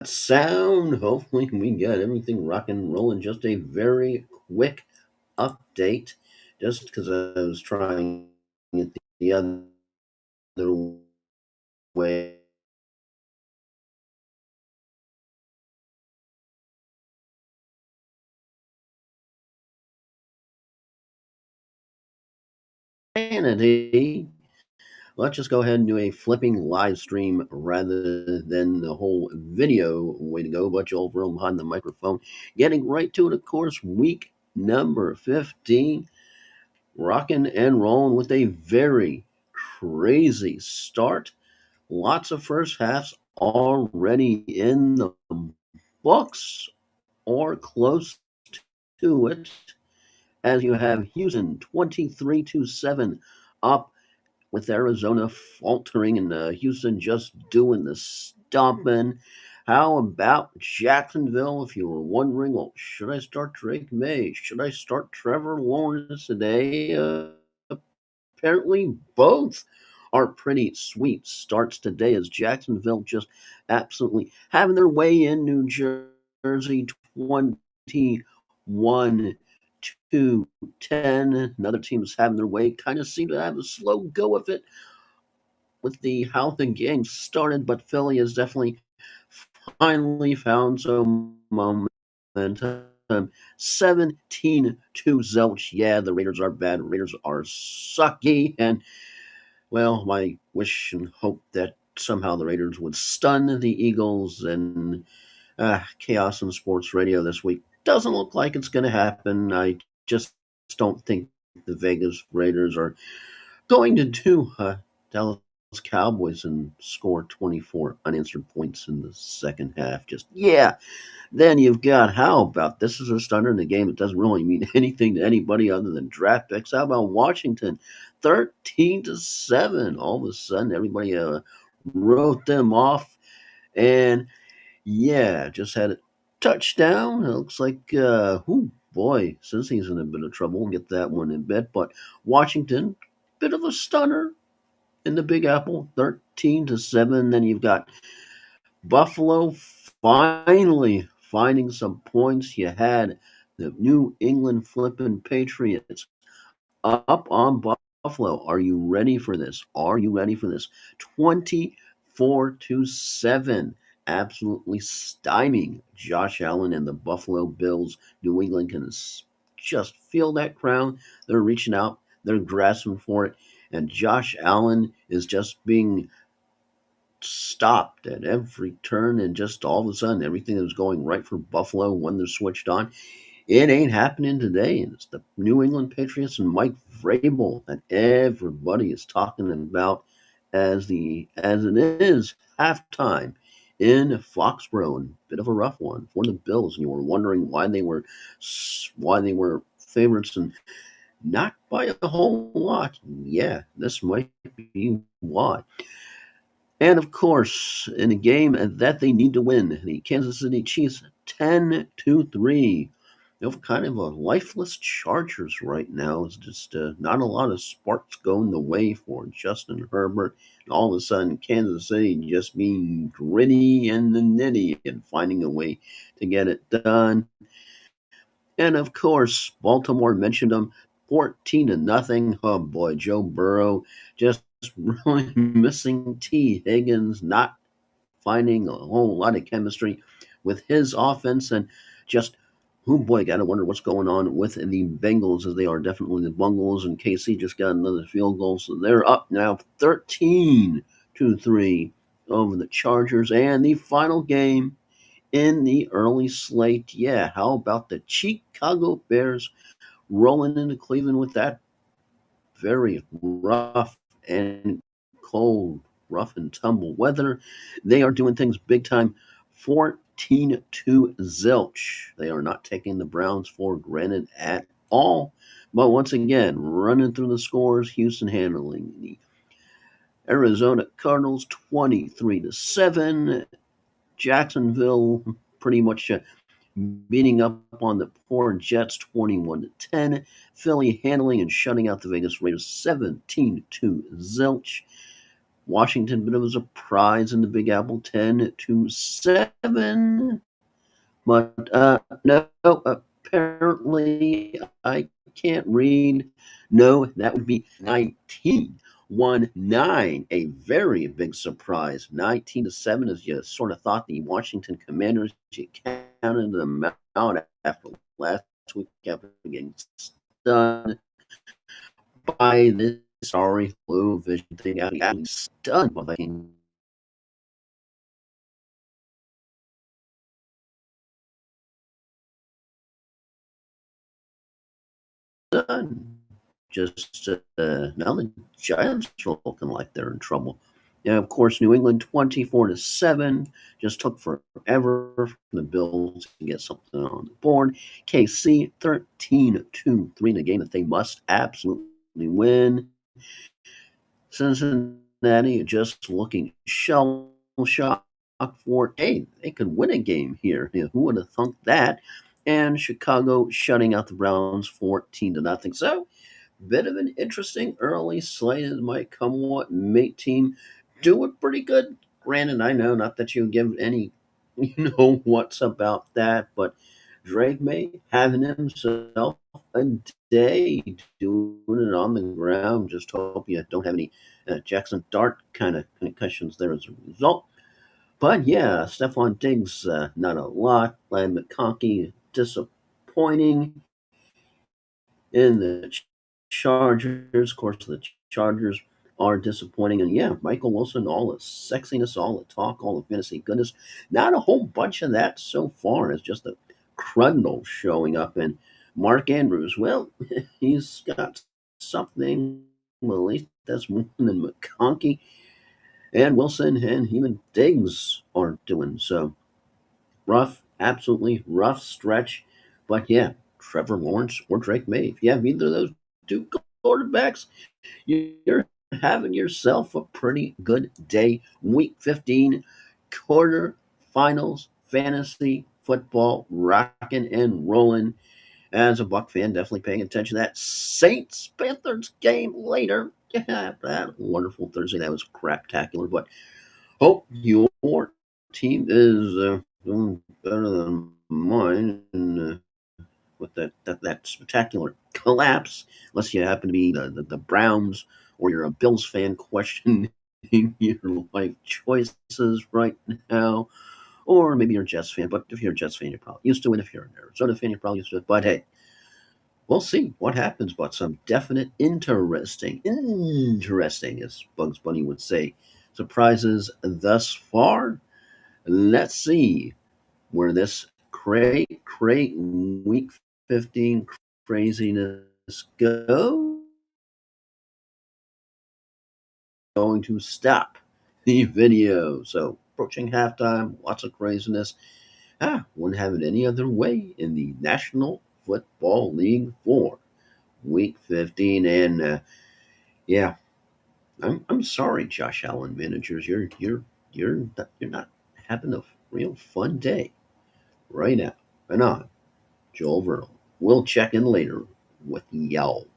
Sound. Hopefully, we got everything rock and rolling. Just a very quick update, just because I was trying it the other way. Sanity. Let's just go ahead and do a flipping live stream rather than the whole video way to go. But you'll room behind the microphone. Getting right to it, of course, week number 15. Rocking and rolling with a very crazy start. Lots of first halves already in the books or close to it, as you have Houston 23-7 up with Arizona faltering and Houston just doing the stomping. How about Jacksonville? If you were wondering, well, should I start Drake May? Should I start Trevor Lawrence today? Apparently, both are pretty sweet starts today as Jacksonville just absolutely having their way in New Jersey 21 to 10. Another team is having their way, kind of seem to have a slow go of it with how the game started, but Philly has definitely finally found some momentum. 17 to Zelch. Yeah, the Raiders are bad. Raiders are sucky. And, well, my wish and hope that somehow the Raiders would stun the Eagles and chaos in sports radio this week. Doesn't look like it's going to happen. I just don't think the Vegas Raiders are going to do Dallas Cowboys and score 24 unanswered points in the second half. Just, yeah. Then you've got, how about this is a stunner in a game that doesn't really mean anything to anybody other than draft picks. How about Washington 13-7? All of a sudden, everybody wrote them off. And yeah, just had a touchdown. It looks like, boy, since he's in a bit of trouble, we'll get that one in bed. But Washington, bit of a stunner in the Big Apple, 13-7. Then you've got Buffalo finally finding some points. You had the New England flipping Patriots up on Buffalo. Are you ready for this? Are you ready for this? 24-7. Absolutely stymieing Josh Allen and the Buffalo Bills. New England can just feel that crown. They're reaching out, they're grasping for it. And Josh Allen is just being stopped at every turn, and just all of a sudden everything that was going right for Buffalo when they're switched on, it ain't happening today. And it's the New England Patriots and Mike Vrabel that everybody is talking about as it is halftime in Foxborough, and a bit of a rough one for the Bills. And you were wondering why they were favorites, and not by a whole lot. Yeah, this might be why. And of course, in a game that they need to win, the Kansas City Chiefs 10-3. They're kind of a lifeless Chargers right now. It's just not a lot of sparks going the way for Justin Herbert. And all of a sudden, Kansas City just being gritty and the nitty and finding a way to get it done. And of course, Baltimore mentioned them 14-0. Oh boy, Joe Burrow just really missing T. Higgins, not finding a whole lot of chemistry with his offense, and just, oh boy, gotta wonder what's going on with the Bengals, as they are definitely the Bungles, and KC just got another field goal, so they're up now 13-3 over the Chargers. And the final game in the early slate, yeah, how about the Chicago Bears rolling into Cleveland with that very rough and cold, rough and tumble weather. They are doing things big time. 14 to zilch. They are not taking the Browns for granted at all. But once again, running through the scores, Houston handling the Arizona Cardinals 23-7. Jacksonville pretty much beating up on the poor Jets 21-10. Philly handling and shutting out the Vegas Raiders 17 to zilch. Washington, bit of a surprise in the Big Apple, 10-7. But no, apparently I can't read. No, that would be 19-9. A very big surprise. 19-7, as you sort of thought the Washington Commanders, you counted them out after last week after getting stunned by this sorry blue vision thing. Got stunned by the done. Just now the Giants are looking like they're in trouble. Yeah, of course, New England 24-7 just took forever for the Bills to get something on the board. KC 13-3 in a game that they must absolutely win. Cincinnati just looking shell shocked for hey, they could win a game here. Yeah, who would have thunk that? And Chicago shutting out the Browns 14-0. So bit of an interesting early slate as might come what mate team doing pretty good. Granted, I know not that you give any what's about that, but Drake May having himself a day doing it on the ground. Just hope you don't have any Jackson Dart kind of concussions there as a result. But yeah, Stephon Diggs, not a lot. Lad McConkey, disappointing in the Chargers. Of course, the Chargers are disappointing. And yeah, Michael Wilson, all the sexiness, all the talk, all the fantasy goodness. Not a whole bunch of that so far. It's just a Crundle showing up. And Mark Andrews, well, he's got something. Well, at least that's more than McConkey and Wilson and even Diggs aren't doing. So rough, absolutely rough stretch. But yeah, Trevor Lawrence or Drake May. If you have either of those two quarterbacks, you're having yourself a pretty good day. Week 15, quarterfinals, fantasy football, rocking and rolling. As a Buck fan, definitely paying attention to that Saints Panthers game later. Yeah, that wonderful Thursday. That was craptacular. But hope your team is doing better than mine. And with that spectacular collapse, unless you happen to be the Browns or you're a Bills fan questioning your life choices right now, or maybe you're a Jets fan. But if you're a Jets fan, you're probably used to it. If you're an Arizona fan, you're probably used to it. But hey, we'll see what happens. But some definite interesting, as Bugs Bunny would say, surprises thus far. Let's see where this great week 15 craziness goes. Going to stop the video. So approaching halftime, lots of craziness. Wouldn't have it any other way in the National Football League for week 15. And yeah, I'm sorry, Josh Allen managers. You're not having a real fun day right now. And on. Joel Vernal. We'll check in later with y'all.